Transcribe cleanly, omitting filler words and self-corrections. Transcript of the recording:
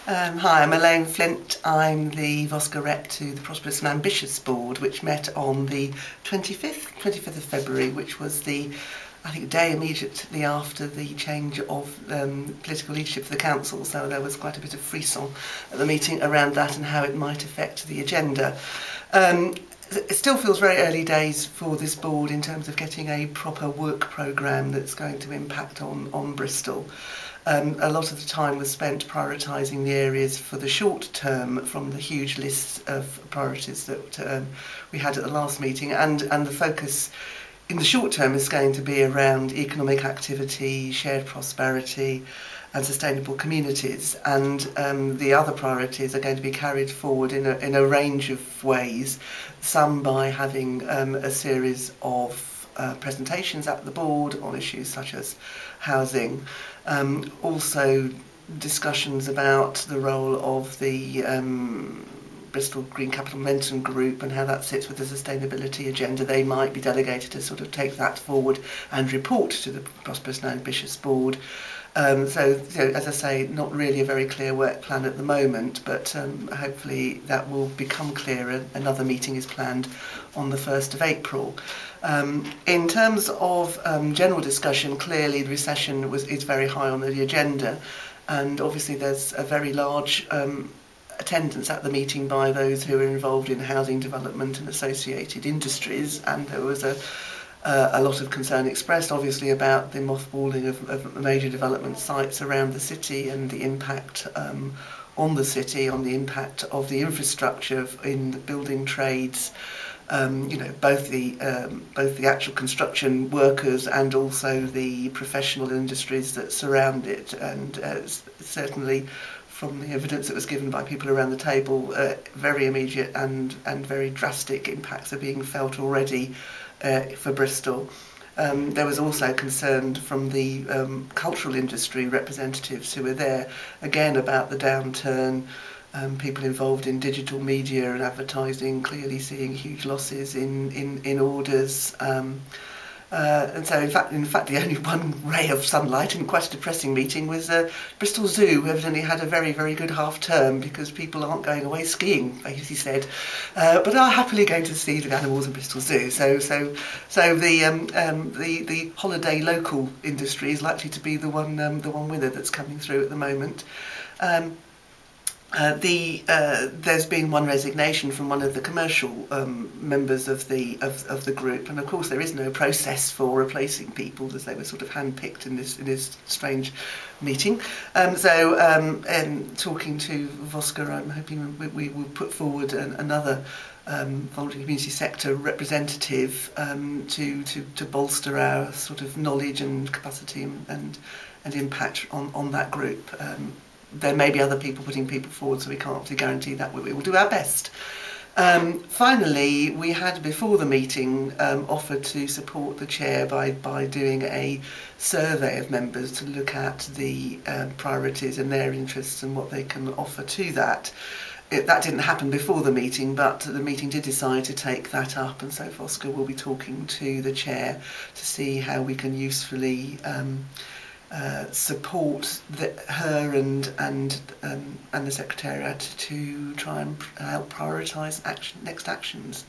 Hi, I'm Elaine Flint. I'm the Voscur Rep to the Prosperous and Ambitious Board, which met on the 25th of February, which was I think, day immediately after the change of political leadership for the council. So there was quite a bit of frisson at the meeting around that and how it might affect the agenda. It still feels very early days for this board in terms of getting a proper work programme that's going to impact on Bristol. A lot of the time was spent prioritising the areas for the short term from the huge list of priorities that we had at the last meeting, and the focus in the short term is going to be around economic activity, shared prosperity and sustainable communities, and the other priorities are going to be carried forward in a range of ways, some by having a series of presentations at the board on issues such as housing, also discussions about the role of the Bristol Green Capital Momentum Group and how that sits with the sustainability agenda. They might be delegated to sort of take that forward and report to the Prosperous and Ambitious Board. So, as I say, not really a very clear work plan at the moment, but hopefully that will become clearer. Another meeting is planned on the 1st of April. In terms of general discussion, clearly the recession is very high on the agenda, and obviously there's a very large attendance at the meeting by those who are involved in housing development and associated industries, and there was a lot of concern expressed obviously about the mothballing of major development sites around the city and the impact on the city, on the impact of the infrastructure in the building trades, both the actual construction workers and also the professional industries that surround it, and certainly from the evidence that was given by people around the table, very immediate and very drastic impacts are being felt already for Bristol. There was also concern from the cultural industry representatives who were there, again about the downturn, people involved in digital media and advertising clearly seeing huge losses in orders. And so, in fact, the only one ray of sunlight in quite a depressing meeting was Bristol Zoo, who evidently had a very, very good half term because people aren't going away skiing, he said, but are happily going to see the animals in Bristol Zoo. So the holiday local industry is likely to be the one winner that's coming through at the moment. There's been one resignation from one of the commercial members of the group, and of course there is no process for replacing people, as they were sort of handpicked in this strange meeting. Talking to Voscur, I'm hoping we will put forward another voluntary community sector representative to bolster our sort of knowledge and capacity and impact on that group. There may be other people putting people forward, so we can't obviously guarantee that. We will do our best. Finally, we had before the meeting offered to support the chair by doing a survey of members to look at the priorities and their interests and what they can offer to that. That didn't happen before the meeting, but the meeting did decide to take that up, and so Voscur will be talking to the chair to see how we can usefully support her and the Secretariat to try and help prioritise next actions.